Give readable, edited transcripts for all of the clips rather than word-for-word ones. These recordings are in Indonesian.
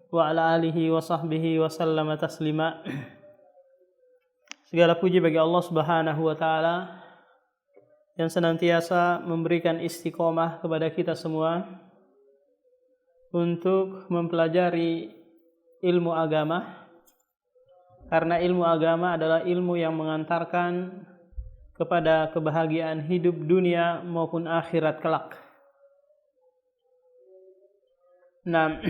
wa ala alihi wa sahbihi wa sallama taslima. Segala puji bagi Allah Subhanahu wa taala yang senantiasa memberikan istiqomah kepada kita semua untuk mempelajari ilmu agama, karena ilmu agama adalah ilmu yang mengantarkan kepada kebahagiaan hidup dunia maupun akhirat kelak. Nah,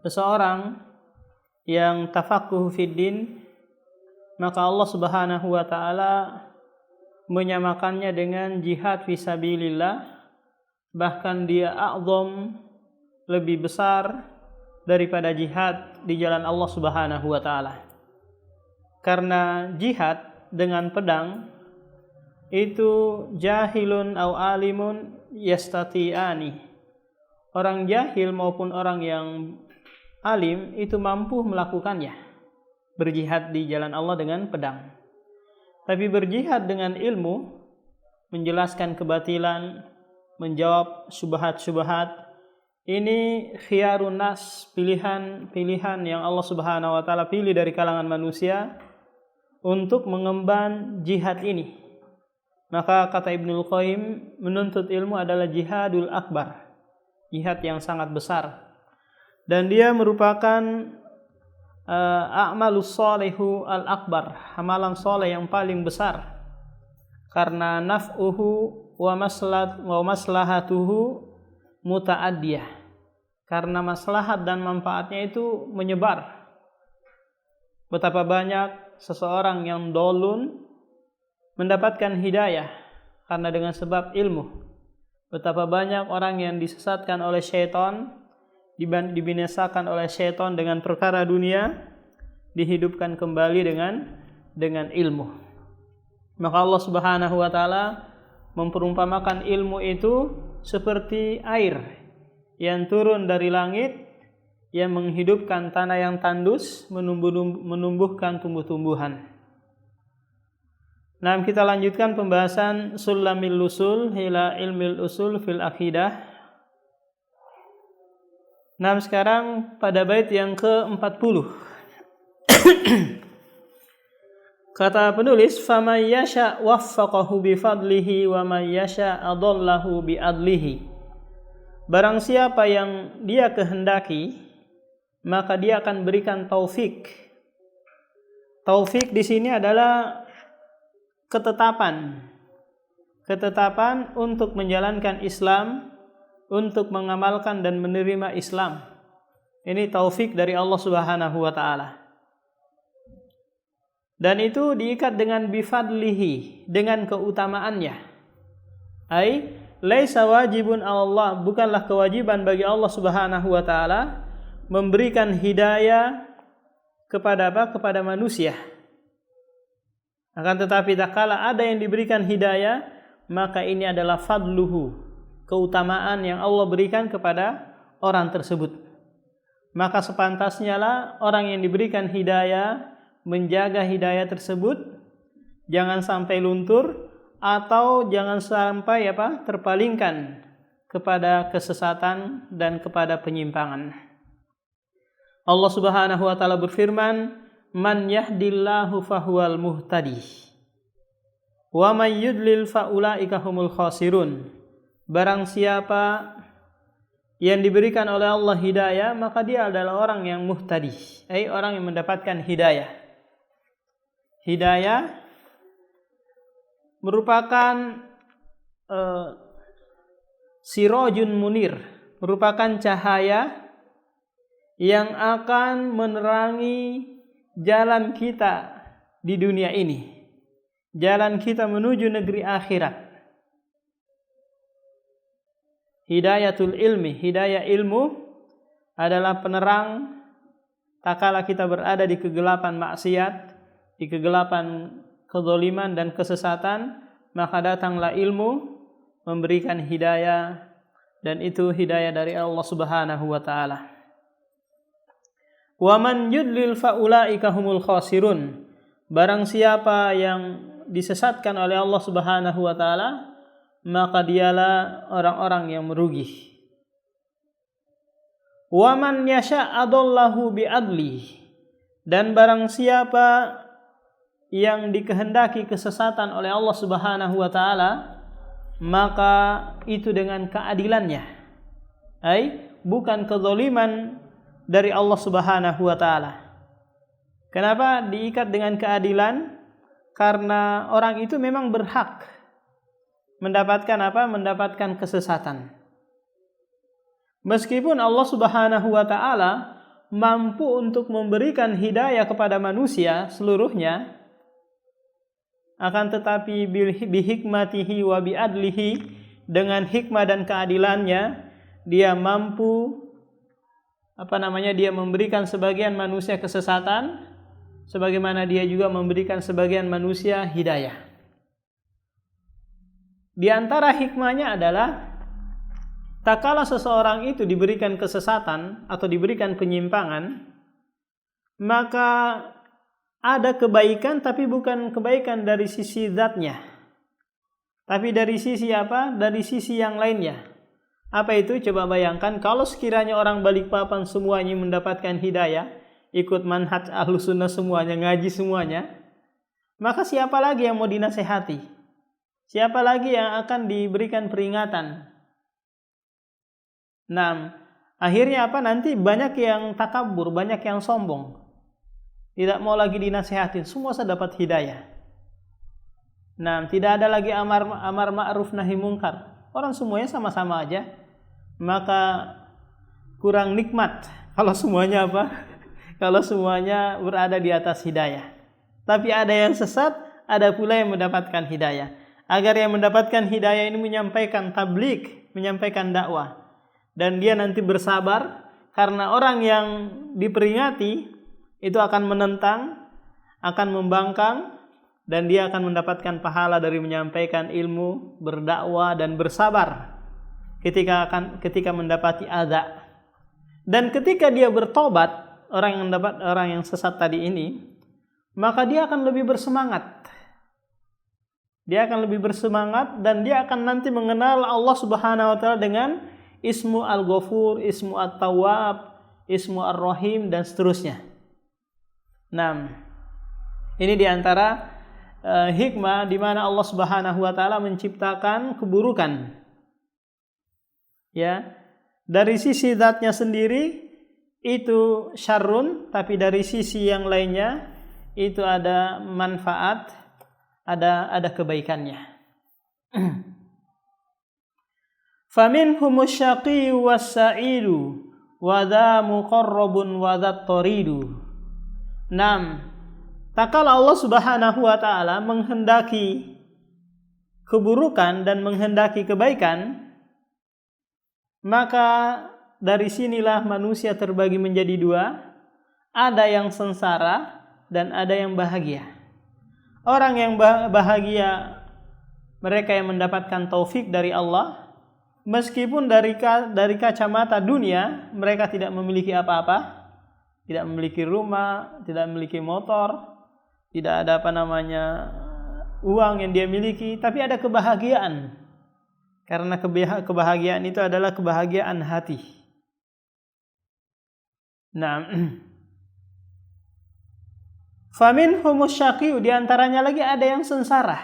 seseorang yang tafaqquh fid din, maka Allah Subhanahu wa taala menyamakannya dengan jihad fisabilillah, bahkan dia a'zam, lebih besar daripada jihad di jalan Allah Subhanahu wa taala. Karena jihad dengan pedang itu jahilun au alimun yastati'ani. Orang jahil maupun orang yang alim itu mampu melakukannya, berjihad di jalan Allah dengan pedang. Tapi berjihad dengan ilmu, menjelaskan kebatilan, menjawab syubhat-syubhat, ini khiyarun nas, pilihan yang Allah Subhanahu wa taala pilih dari kalangan manusia untuk mengemban jihad ini. Maka kata Ibnul Qayyim, menuntut ilmu adalah jihadul akbar, jihad yang sangat besar, dan dia merupakan a'malus sholihu al-akbar, amalan soleh yang paling besar, karena naf'uhu wa maslahatuhu muta'addiyah, karena maslahat dan manfaatnya itu menyebar. Betapa banyak seseorang yang dolun mendapatkan hidayah karena dengan sebab ilmu. Betapa banyak orang yang disesatkan oleh syaitan, dibinasakan oleh syaitan dengan perkara dunia, dihidupkan kembali dengan ilmu. Maka Allah Subhanahu wa taala memperumpamakan ilmu itu seperti air yang turun dari langit, yang menghidupkan tanah yang tandus, menumbuhkan tumbuh-tumbuhan. Nah, kita lanjutkan pembahasan Sulamil Usul ila Ilmil Usul fil Aqidah. Nah, sekarang pada bait yang ke-40. Kata penulis, "Faman yasha waffaqahu bi fadlihi wa man yasha adallahu bi adlihi." Barang siapa yang dia kehendaki, maka dia akan berikan taufik. Taufik di sini adalah ketetapan untuk menjalankan Islam, untuk mengamalkan dan menerima Islam. Ini taufik dari Allah Subhanahu wa taala. Dan itu diikat dengan bifadlihi, dengan keutamaannya. Ai laisa wajibun Allah, bukanlah kewajiban bagi Allah Subhanahu wa taala memberikan hidayah kepada apa? Kepada manusia. Akan tetapi tak kala ada yang diberikan hidayah, maka ini adalah fadluhu, keutamaan yang Allah berikan kepada orang tersebut. Maka sepantasnya lah orang yang diberikan hidayah menjaga hidayah tersebut, jangan sampai luntur atau jangan sampai terpalingkan kepada kesesatan dan kepada penyimpangan. Allah Subhanahu wa taala berfirman, "Man yahdillahu fahuwal muhtadi wa man yudlil faulaika humul khasirun." Barang siapa yang diberikan oleh Allah hidayah, maka dia adalah orang yang muhtadi, orang yang mendapatkan hidayah. Hidayah merupakan sirajun munir, merupakan cahaya yang akan menerangi jalan kita di dunia ini, jalan kita menuju negeri akhirat. Hidayatul ilmi, hidayah ilmu adalah penerang tak kala kita berada di kegelapan maksiat, di kegelapan kezaliman dan kesesatan, maka datanglah ilmu memberikan hidayah, dan itu hidayah dari Allah Subhanahu wa taala. Wa man yudlil faulaika humul khasirun. Barang siapa yang disesatkan oleh Allah Subhanahu wa taala, maka dialah orang-orang yang merugi. Wa man yasha' adallahu bi'adli. Dan barang siapa yang dikehendaki kesesatan oleh Allah Subhanahu wa taala, maka itu dengan keadilannya. Bukan kezaliman dari Allah Subhanahu wa taala. Kenapa diikat dengan keadilan? Karena orang itu memang berhak mendapatkan apa? Mendapatkan kesesatan. Meskipun Allah Subhanahu wa taala mampu untuk memberikan hidayah kepada manusia seluruhnya, akan tetapi bihikmatihi wa biadlihi, dengan hikmah dan keadilannya dia mampu dia memberikan sebagian manusia kesesatan, sebagaimana dia juga memberikan sebagian manusia hidayah. Di antara hikmahnya adalah tak kala seseorang itu diberikan kesesatan atau diberikan penyimpangan, maka ada kebaikan, tapi bukan kebaikan dari sisi zatnya, tapi dari sisi apa? Dari sisi yang lainnya. Apa itu? Coba bayangkan kalau sekiranya orang Balikpapan semuanya mendapatkan hidayah, ikut manhaj Ahlus Sunnah semuanya, ngaji semuanya, maka siapa lagi yang mau dinasehati? Siapa lagi yang akan diberikan peringatan? Nah, akhirnya apa? Nanti banyak yang takabur, banyak yang sombong, tidak mau lagi dinasehatin, semua saya dapat hidayah. Nah, tidak ada lagi amar ma'ruf nahi mungkar. Orang semuanya sama-sama aja, maka kurang nikmat kalau semuanya apa? Kalau semuanya berada di atas hidayah. Tapi ada yang sesat, ada pula yang mendapatkan hidayah. Agar yang mendapatkan hidayah ini menyampaikan tabligh, menyampaikan dakwah, dan dia nanti bersabar, karena orang yang diperingati itu akan menentang, akan membangkang, dan dia akan mendapatkan pahala dari menyampaikan ilmu, berdakwah, dan bersabar ketika mendapati adza. Dan ketika dia bertobat, orang yang sesat tadi ini, maka dia akan lebih bersemangat. Dia akan lebih bersemangat, dan dia akan nanti mengenal Allah Subhanahu wa taala dengan Ismu Al-Ghafur, Ismu At-Tawwab, Ismu Ar-Rahim, dan seterusnya. Nah, ini diantara hikmah di mana Allah Subhanahu wa taala menciptakan keburukan. Ya, dari sisi zatnya sendiri itu syarrun, tapi dari sisi yang lainnya itu ada manfaat, ada kebaikannya. Faminhumus syaqiyyu was-sa'idu wa dza muqarrabun wa dza taridu. Tak kala Allah Subhanahu wa taala menghendaki keburukan dan menghendaki kebaikan, maka dari sinilah manusia terbagi menjadi dua, ada yang sengsara dan ada yang bahagia. Orang yang bahagia, mereka yang mendapatkan taufik dari Allah, meskipun dari kacamata dunia mereka tidak memiliki apa-apa, tidak memiliki rumah, tidak memiliki motor, tidak ada uang yang dia miliki, tapi ada kebahagiaan. Karena kebahagiaan itu adalah kebahagiaan hati. Nah, faminhumus syaqiyyu, di antaranya lagi ada yang sengsara.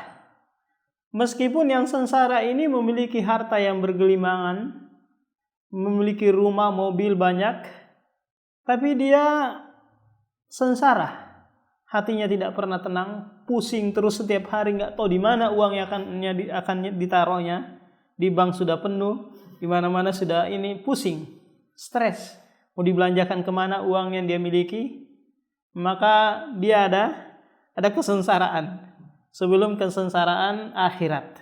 Meskipun yang sengsara ini memiliki harta yang bergelimangan, memiliki rumah, mobil banyak, tapi dia sengsara. Hatinya tidak pernah tenang, pusing terus setiap hari, nggak tahu di mana uang yang akan ditaruhnya. Di bank sudah penuh, di mana-mana sudah ini, pusing, stres. Mau dibelanjakan kemana uang yang dia miliki? Maka dia ada kesengsaraan. Sebelum kesengsaraan akhirat.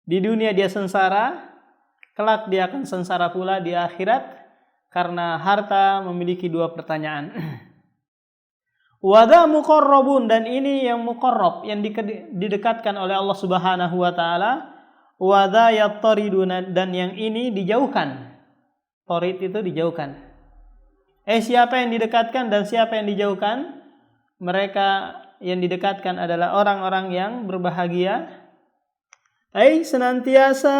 Di dunia dia sengsara, kelak dia akan sengsara pula di akhirat, karena harta memiliki dua pertanyaan. Wada muqarrabun, dan ini yang muqarrab, yang didekatkan oleh Allah Subhanahu wa taala. Wada yattariduna, dan yang ini dijauhkan. Tarid itu dijauhkan. Siapa yang didekatkan dan siapa yang dijauhkan? Mereka yang didekatkan adalah orang-orang yang berbahagia. Senantiasa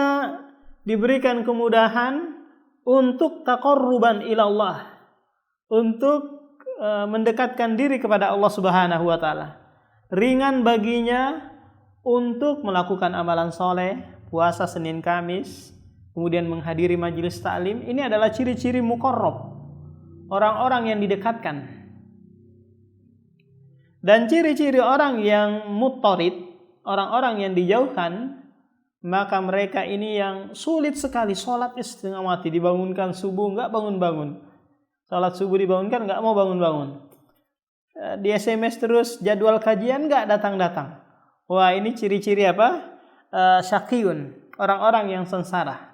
diberikan kemudahan untuk taqarruban ilallah, untuk mendekatkan diri kepada Allah Subhanahu wa taala. Ringan baginya untuk melakukan amalan soleh, puasa Senin Kamis, kemudian menghadiri majelis taklim. Ini adalah ciri-ciri muqarrab, orang-orang yang didekatkan. Dan ciri-ciri orang yang muttarid, orang-orang yang dijauhkan, maka mereka ini yang sulit sekali sholat setengah mati, dibangunkan subuh nggak bangun-bangun, sholat subuh dibangunkan nggak mau bangun-bangun, di SMS terus jadwal kajian nggak datang-datang. Wah, ini ciri-ciri apa? Syaqiyun, orang-orang yang sengsara.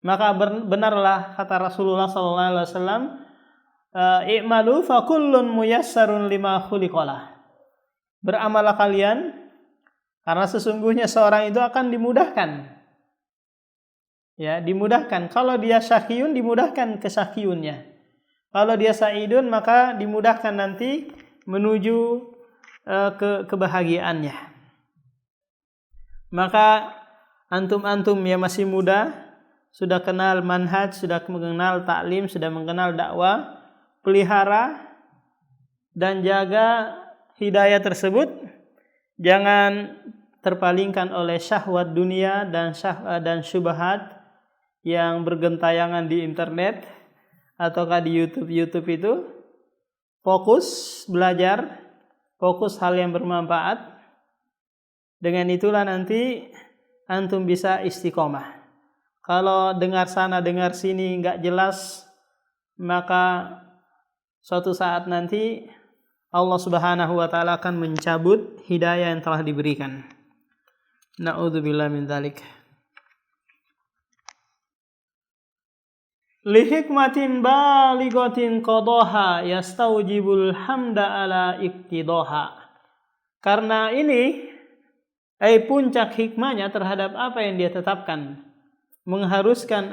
Maka benarlah kata Rasulullah SAW, i'malu fa kullun muyassarun lima khuliqalah. Beramallah kalian, karena sesungguhnya seorang itu akan dimudahkan. Ya, dimudahkan. Kalau dia syaqiyun, dimudahkan kesyaqiyunnya. Kalau dia sa'idun, maka dimudahkan nanti menuju kebahagiaannya. Maka antum-antum yang masih muda, sudah kenal manhaj, sudah mengenal taklim, sudah mengenal dakwah, pelihara dan jaga hidayah tersebut. Jangan terpalingkan oleh syahwat dunia dan syubhat yang bergentayangan di internet ataukah di YouTube itu. Fokus belajar, fokus hal yang bermanfaat. Dengan itulah nanti antum bisa istiqomah. Kalau dengar sana dengar sini nggak jelas, maka suatu saat nanti Allah Subhanahu wa taala akan mencabut hidayah yang telah diberikan. Na'udzubillah min dzalik. Li hikmatin balighatin qadaha yastaujibul hamda ala iktidaha. Karena ini puncak hikmahnya terhadap apa yang dia tetapkan, mengharuskan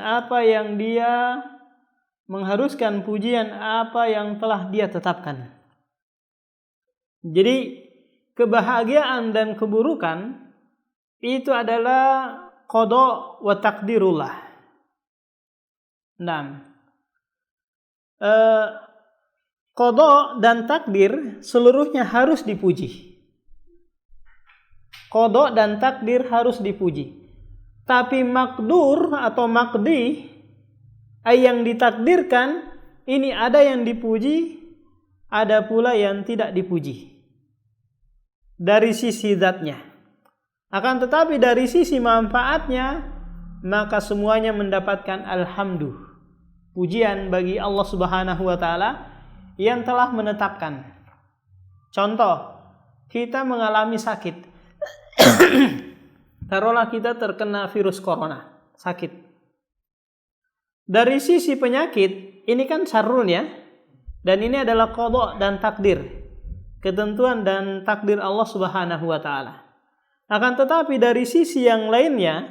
pujian apa yang telah dia tetapkan. Jadi kebahagiaan dan keburukan itu adalah qada wa takdirullah. Qada dan takdir seluruhnya harus dipuji. Qada dan takdir harus dipuji. Tapi makdur atau makdi, yang ditakdirkan, ini ada yang dipuji, ada pula yang tidak dipuji. Dari sisi zatnya. Akan tetapi dari sisi manfaatnya, maka semuanya mendapatkan alhamdulillah. Pujian bagi Allah Subhanahu wa taala yang telah menetapkan. Contoh, kita mengalami sakit. Taruhlah kita terkena virus corona, sakit. Dari sisi penyakit, ini kan syarrun ya. Dan ini adalah qada dan takdir. Ketentuan dan takdir Allah Subhanahu wa taala. Akan tetapi dari sisi yang lainnya,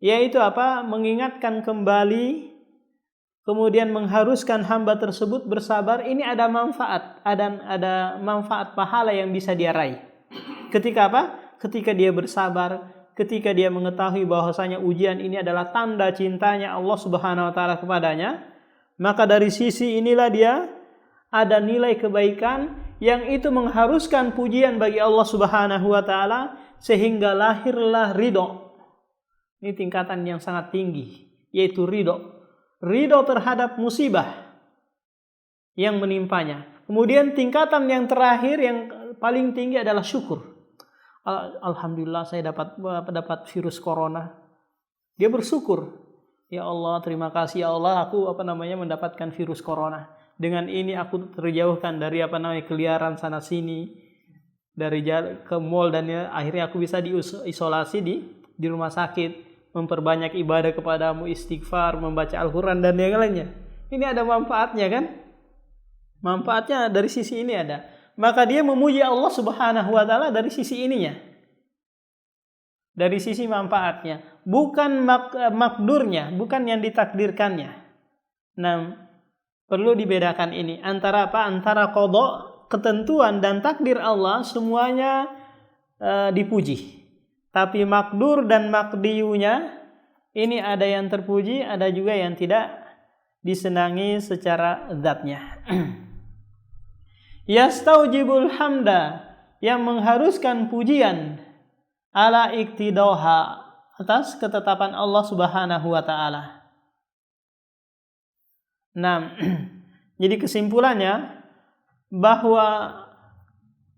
yaitu apa? Mengingatkan kembali, kemudian mengharuskan hamba tersebut bersabar, ini ada manfaat, ada manfaat pahala yang bisa dia raih. Ketika apa? Ketika dia bersabar, ketika dia mengetahui bahwasanya ujian ini adalah tanda cintanya Allah Subhanahu wa taala kepadanya, maka dari sisi inilah dia ada nilai kebaikan yang itu mengharuskan pujian bagi Allah Subhanahu wa taala sehingga lahirlah ridho. Ini tingkatan yang sangat tinggi, yaitu ridho. Ridho terhadap musibah yang menimpanya. Kemudian tingkatan yang terakhir yang paling tinggi adalah syukur. Alhamdulillah saya dapat virus corona. Dia bersyukur. Ya Allah, terima kasih ya Allah, aku mendapatkan virus corona. Dengan ini aku terjauhkan dari keliaran sana sini, dari ke mall, dan akhirnya aku bisa diisolasi di rumah sakit. Memperbanyak ibadah kepadamu, istighfar, membaca Al-Quran dan yang lainnya. Ini ada manfaatnya kan? Manfaatnya dari sisi ini ada. Maka dia memuji Allah Subhanahu wa taala dari sisi ininya. Dari sisi manfaatnya, bukan makdurnya, bukan yang ditakdirkannya. Nah, perlu dibedakan ini antara apa? Antara qada, ketentuan dan takdir Allah semuanya dipuji. Tapi makdur dan makdiyunya ini ada yang terpuji, ada juga yang tidak disenangi secara zatnya. Yastaujibul hamda, yang mengharuskan pujian, ala iktidoha, atas ketetapan Allah Subhanahu wa taala. Nah, jadi kesimpulannya bahwa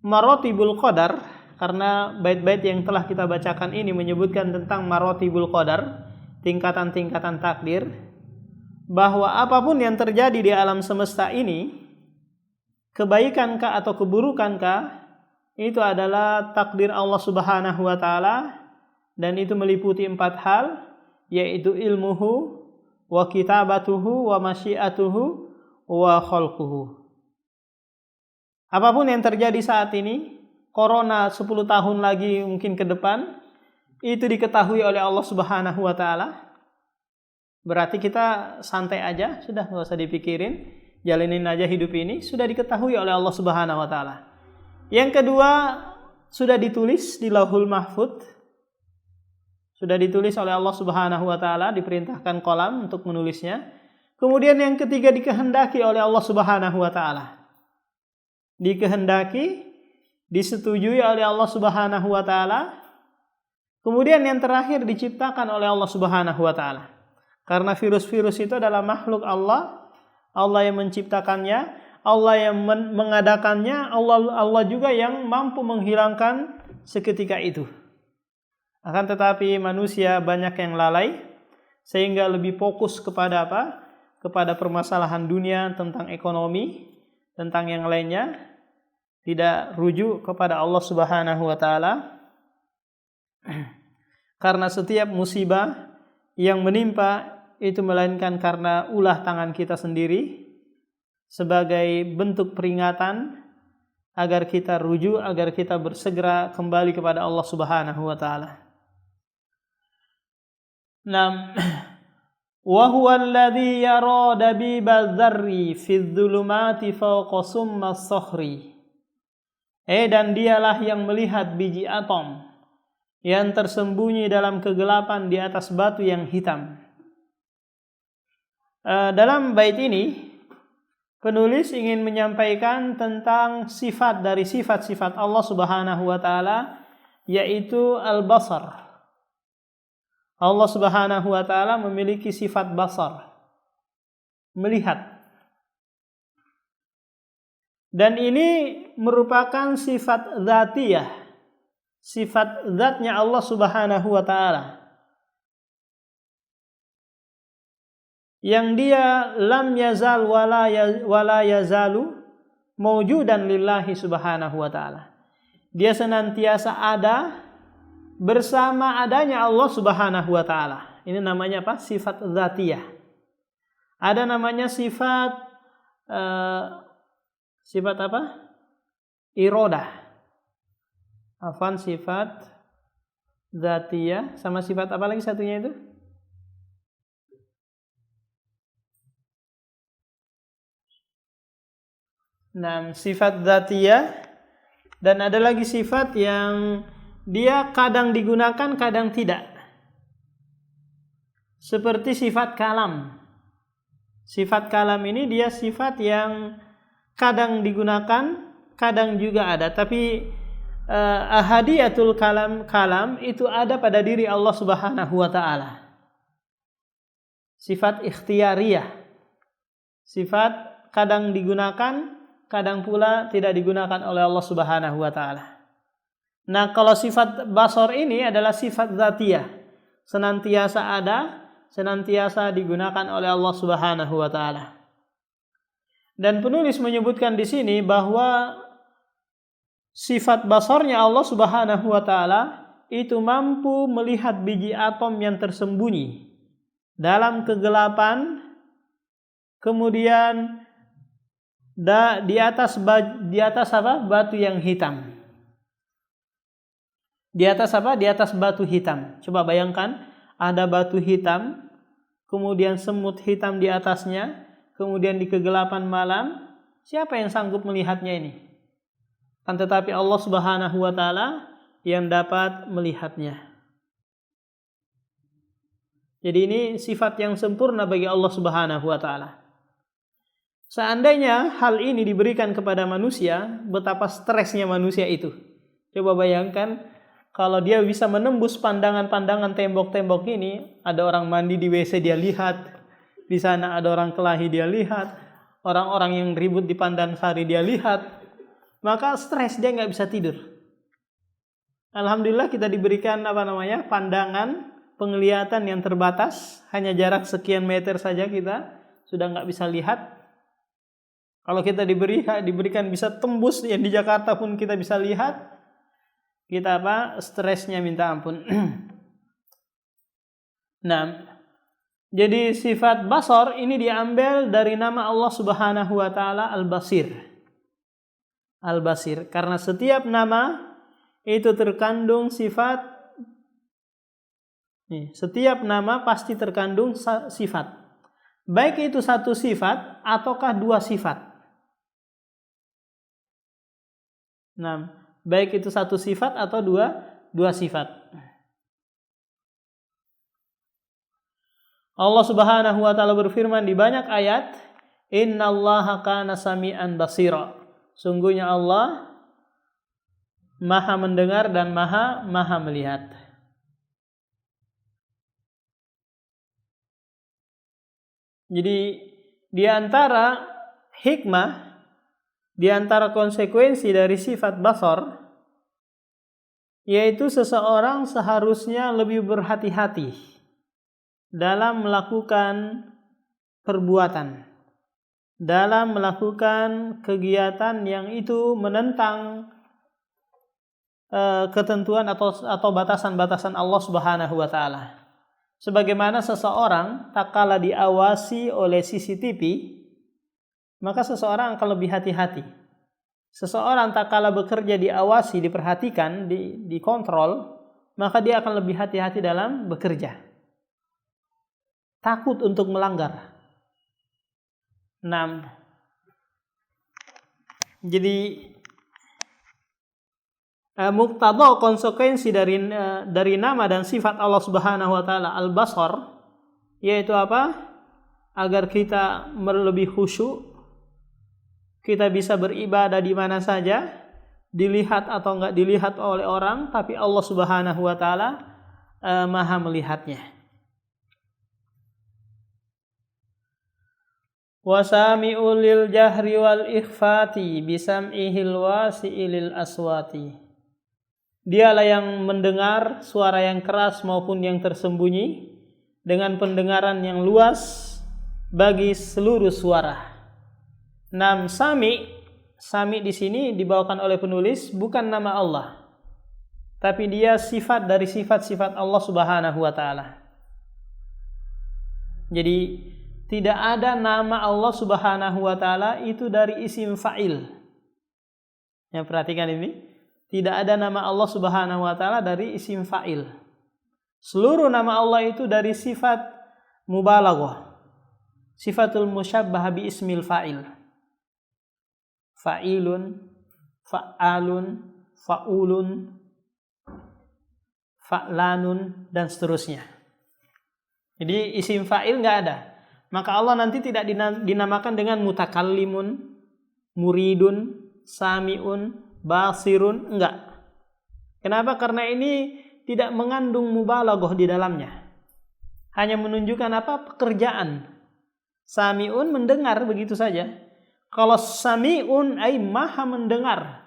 marotibul qadar, karena bait-bait yang telah kita bacakan ini menyebutkan tentang marotibul qadar, tingkatan-tingkatan takdir, bahwa apapun yang terjadi di alam semesta ini, kebaikankah atau keburukankah, itu adalah takdir Allah Subhanahu wa taala, dan itu meliputi 4 hal, yaitu ilmuhu wa kitabatuhu wa masyiatuhu wa khalquhu. Apapun yang terjadi saat ini, corona 10 tahun lagi mungkin ke depan, itu diketahui oleh Allah Subhanahu wa taala. Berarti kita santai aja, sudah enggak usah dipikirin, jalanin aja hidup ini, sudah diketahui oleh Allah Subhanahu wa taala. Yang kedua, sudah ditulis di Lauhul Mahfudz. Sudah ditulis oleh Allah Subhanahu wa taala, diperintahkan qalam untuk menulisnya. Kemudian yang ketiga, dikehendaki oleh Allah Subhanahu wa taala. Dikehendaki, disetujui oleh Allah Subhanahu wa taala. Kemudian yang terakhir diciptakan oleh Allah Subhanahu wa taala. Karena virus-virus itu adalah makhluk Allah, Allah yang menciptakannya, Allah yang mengadakannya, Allah juga yang mampu menghilangkan seketika itu. Akan tetapi manusia banyak yang lalai, sehingga lebih fokus kepada apa? Kepada permasalahan dunia, tentang ekonomi, tentang yang lainnya, tidak rujuk kepada Allah Subhanahu wa taala. Karena setiap musibah yang menimpa itu melainkan karena ulah tangan kita sendiri, sebagai bentuk peringatan agar kita rujuk, agar kita bersegera kembali kepada Allah Subhanahu wa taala. Nam wa huwa alladhi yara dabibadz dzarri fi dzulumati fawqa summa as-sakhri. Dan dialah yang melihat biji atom yang tersembunyi dalam kegelapan di atas batu yang hitam. Dalam bait ini penulis ingin menyampaikan tentang sifat dari sifat-sifat Allah Subhanahu wa taala, yaitu al-basar. Allah Subhanahu wa taala memiliki sifat basar, melihat. Dan ini merupakan sifat dzatiyah, sifat zatnya Allah Subhanahu wa taala, yang dia lam yazal wala yazalu maujudan lillahi Subhanahu wa taala. Dia senantiasa ada bersama adanya Allah Subhanahu wa taala. Ini namanya apa? Sifat dzatiyah. Ada namanya sifat sifat apa? Iradah. Afan, sifat dzatiyah sama sifat apa lagi satunya itu? Nah, sifat dzatiyah, dan ada lagi sifat yang dia kadang digunakan, kadang tidak. Seperti sifat kalam. Sifat kalam ini dia sifat yang kadang digunakan, kadang juga ada. Tapi ahadiyatul kalam itu ada pada diri Allah Subhanahu wa taala. Sifat ikhtiyariyah. Sifat kadang digunakan, kadang pula tidak digunakan oleh Allah Subhanahu wa taala. Nah, kalau sifat basar ini adalah sifat dzatiyah, senantiasa ada, senantiasa digunakan oleh Allah Subhanahu wa taala. Dan penulis menyebutkan di sini bahwa sifat basarnya Allah Subhanahu wa taala itu mampu melihat biji atom yang tersembunyi dalam kegelapan, kemudian di atas apa? Batu yang hitam. Di atas apa? Di atas batu hitam. Coba bayangkan, ada batu hitam, kemudian semut hitam di atasnya, kemudian di kegelapan malam, siapa yang sanggup melihatnya ini? Kan tetapi Allah Subhanahu wa taala yang dapat melihatnya. Jadi ini sifat yang sempurna bagi Allah Subhanahu wa taala. Seandainya hal ini diberikan kepada manusia, betapa stresnya manusia itu. Coba bayangkan kalau dia bisa menembus pandangan-pandangan tembok-tembok ini, ada orang mandi di WC dia lihat, di sana ada orang kelahi dia lihat, orang-orang yang ribut di Pandansari dia lihat, maka stres, dia nggak bisa tidur. Alhamdulillah kita diberikan pandangan, penglihatan yang terbatas, hanya jarak sekian meter saja kita sudah nggak bisa lihat. Kalau kita diberikan bisa tembus yang di Jakarta pun kita bisa lihat, kita stresnya minta ampun. Nah, jadi sifat basar ini diambil dari nama Allah Subhanahu wa taala Al-Basir. Al-Basir, karena setiap nama itu terkandung sifat. Setiap nama pasti terkandung sifat. Baik itu satu sifat ataukah dua sifat. Nah, baik itu satu sifat atau dua sifat. Allah Subhanahu wa taala berfirman di banyak ayat, "Innallaha kana sami'an basira." Sungguhnya Allah Maha mendengar dan Maha melihat. Jadi di antara hikmah, di antara konsekuensi dari sifat basar, yaitu seseorang seharusnya lebih berhati-hati dalam melakukan perbuatan, dalam melakukan kegiatan yang itu menentang ketentuan atau batasan-batasan Allah Subhanahu wa taala. Sebagaimana seseorang tak kala diawasi oleh CCTV, maka seseorang akan lebih hati-hati. Seseorang tak kala bekerja diawasi, diperhatikan, dikontrol, maka dia akan lebih hati-hati dalam bekerja. Takut untuk melanggar. 6. Jadi muktadha konsekuensi dari nama dan sifat Allah Subhanahu wa taala Al-Basar, yaitu apa? Agar kita lebih khusyuk, kita bisa beribadah di mana saja, dilihat atau enggak dilihat oleh orang, tapi Allah Subhanahu wa taala Maha melihatnya. Wasami'ul lil jahri wal ikhfati bisam'ihil wasi'il aswati. Dialah yang mendengar suara yang keras maupun yang tersembunyi dengan pendengaran yang luas bagi seluruh suara. Sami di sini dibawakan oleh penulis bukan nama Allah, tapi dia sifat dari sifat-sifat Allah Subhanahu wa taala. Jadi tidak ada nama Allah Subhanahu wa taala itu dari isim fa'il. Yang perhatikan ini, tidak ada nama Allah Subhanahu wa taala dari isim fa'il. Seluruh nama Allah itu dari sifat mubalaghah. Sifatul musyabbah bi ismil fa'il. Fa'ilun, fa'alun, fa'ulun, fa'lanun, dan seterusnya. Jadi isim fa'il nggak ada. Maka Allah nanti tidak dinamakan dengan mutakallimun, muridun, sami'un, basirun, enggak. Kenapa? Karena ini tidak mengandung mubalaghah di dalamnya. Hanya menunjukkan pekerjaan. Sami'un mendengar begitu saja. Kalau sami'un ay maha mendengar.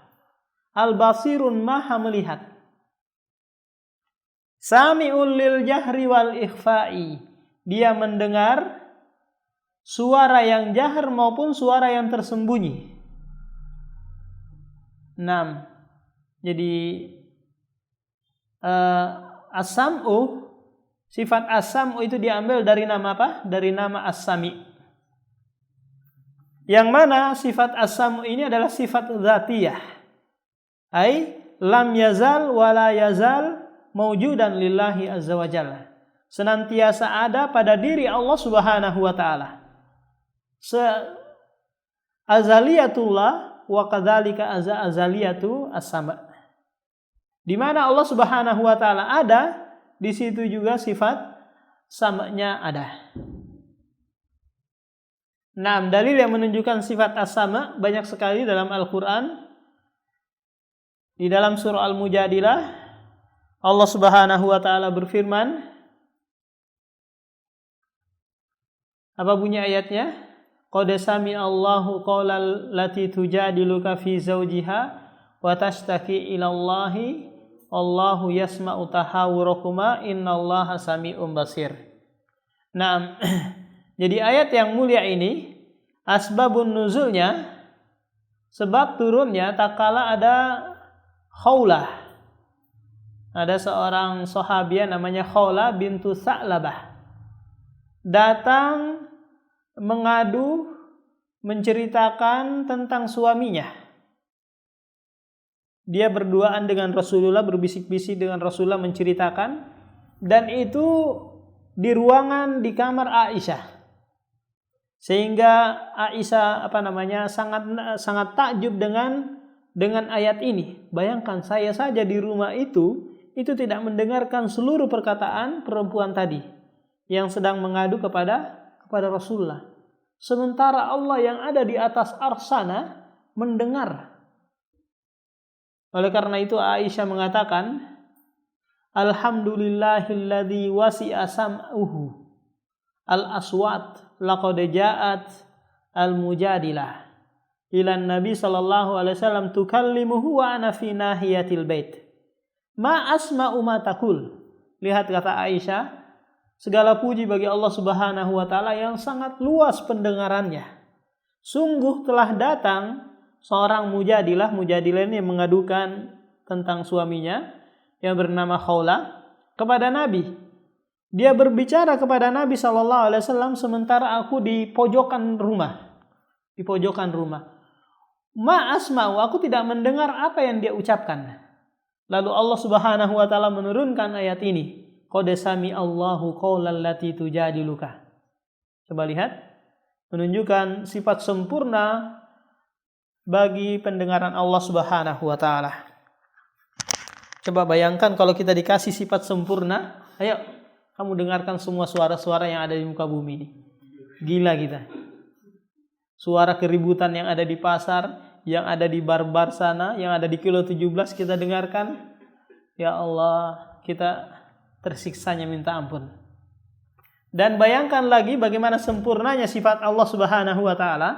Al-basirun maha melihat. Sami'ul lil jahri wal ikhfa'i. Dia mendengar suara yang jahar maupun suara yang tersembunyi. 6. Jadi as-sam'u, sifat as-sam'u itu diambil dari nama apa? Dari nama as-sami'. Yang mana sifat as-sam'u ini adalah sifat dzatiyah. Ai lam yazal wa la yazal maujudan lillahi azza wa jalla. Senantiasa ada pada diri Allah Subhanahu wa taala. Azaliyatullah wa kadzalika azaliyatu as-sama'. Di mana Allah Subhanahu wa taala ada, di situ juga sifat sama-nya ada. Nah, dalil yang menunjukkan sifat as-sama banyak sekali dalam Al-Quran. Di dalam surah Al-Mujadilah, Allah Subhanahu wa Ta'ala berfirman, apa bunyi ayatnya? Qad sami'a Allahu qaulal lati tujadiluka fi zawjiha wa tashtaki ila Allahi Allahu yasma'u tahawurakuma innallaha sami'un basir. Nah, jadi ayat yang mulia ini asbabun nuzulnya, sebab turunnya tatkala ada Khawlah. Ada seorang sahabiah namanya Khawlah bintu Sa'labah. Datang mengadu, menceritakan tentang suaminya. Dia berduaan dengan Rasulullah, berbisik-bisik dengan Rasulullah, menceritakan, dan itu di ruangan di kamar Aisyah. Sehingga Aisyah sangat takjub dengan ayat ini. Bayangkan, saya saja di rumah itu tidak mendengarkan seluruh perkataan perempuan tadi yang sedang mengadu kepada Rasulullah. Sementara Allah yang ada di atas arsy mendengar. Oleh karena itu Aisyah mengatakan, Alhamdulillahilladzi wasi'a sam'uhu al-aswat laqad ja'at al-mujadilah ila Nabi sallallahu alaihi wasallam tukallimuhu wa ana fi nahiyatil bait. Ma asma'u ma taqul. Lihat kata Aisyah, segala puji bagi Allah Subhanahu wa Ta'ala yang sangat luas pendengarannya. Sungguh telah datang seorang mujadilah ini mengadukan tentang suaminya yang bernama Khawlah kepada Nabi. Dia berbicara kepada Nabi sallallahu alaihi wasallam sementara aku di pojokan rumah. Ma asma'u, aku tidak mendengar apa yang dia ucapkan. Lalu Allah Subhanahu wa Ta'ala menurunkan ayat ini. Qad sami'a Allahu qaulal lati tujadiluka. Coba lihat, menunjukkan sifat sempurna bagi pendengaran Allah Subhanahu wa Ta'ala. Coba bayangkan kalau kita dikasih sifat sempurna, ayo kamu dengarkan semua suara-suara yang ada di muka bumi ini. Gila kita. Suara keributan yang ada di pasar, yang ada di bar-bar sana, yang ada di kilo 17 kita dengarkan. Ya Allah, kita tersiksanya minta ampun. Dan bayangkan lagi bagaimana sempurnanya sifat Allah Subhanahu wa Ta'ala.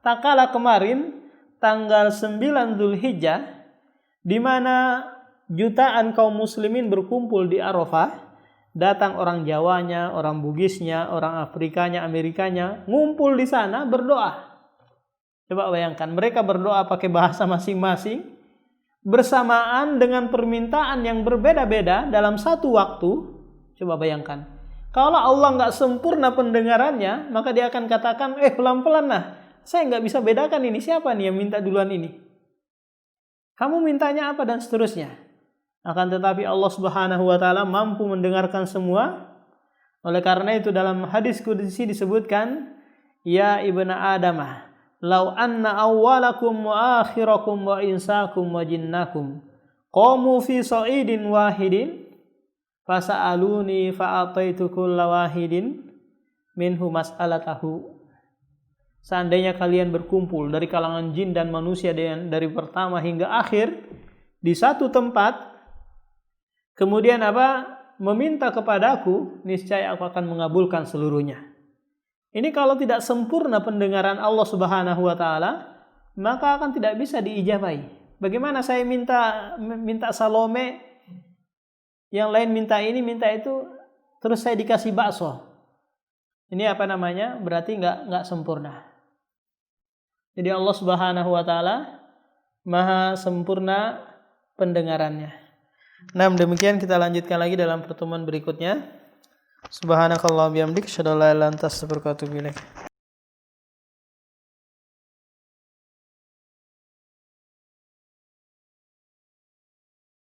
Tak kala kemarin tanggal 9 Dzulhijjah, di mana jutaan kaum muslimin berkumpul di Arafah, datang orang Jawanya, orang Bugisnya, orang Afrikanya, Amerikanya, ngumpul di sana berdoa. Coba bayangkan, mereka berdoa pakai bahasa masing-masing, bersamaan dengan permintaan yang berbeda-beda dalam satu waktu. Coba bayangkan, kalau Allah nggak sempurna pendengarannya, maka dia akan katakan, pelan-pelan lah, saya nggak bisa bedakan ini siapa nih yang minta duluan ini. Kamu mintanya apa dan seterusnya. Akan tetapi Allah Subhanahu wa Ta'ala mampu mendengarkan semua. Oleh karena itu dalam hadis qudsi disebutkan, ya ibna Adamah, lau anna awwalakum wa akhirakum wa insakum wa jinnakum qamu fi sa'idin wahidin fasa'aluni fa'ataitu kulla wahidin minhu mas'alatahu. Seandainya kalian berkumpul dari kalangan jin dan manusia dari pertama hingga akhir di satu tempat, kemudian meminta kepadaku, niscaya aku akan mengabulkan seluruhnya. Ini kalau tidak sempurna pendengaran Allah Subhanahu wa Ta'ala, maka akan tidak bisa diijabahi. Bagaimana saya minta Salome, yang lain minta ini, minta itu, terus saya dikasih bakso. Ini berarti nggak sempurna. Jadi Allah Subhanahu wa Ta'ala maha sempurna pendengarannya. Nah, demikian kita lanjutkan lagi dalam pertemuan berikutnya. Subhanakallah bihamdik, asyhadu an la ilaha illa anta astaghfiruka wa atubu ilaik.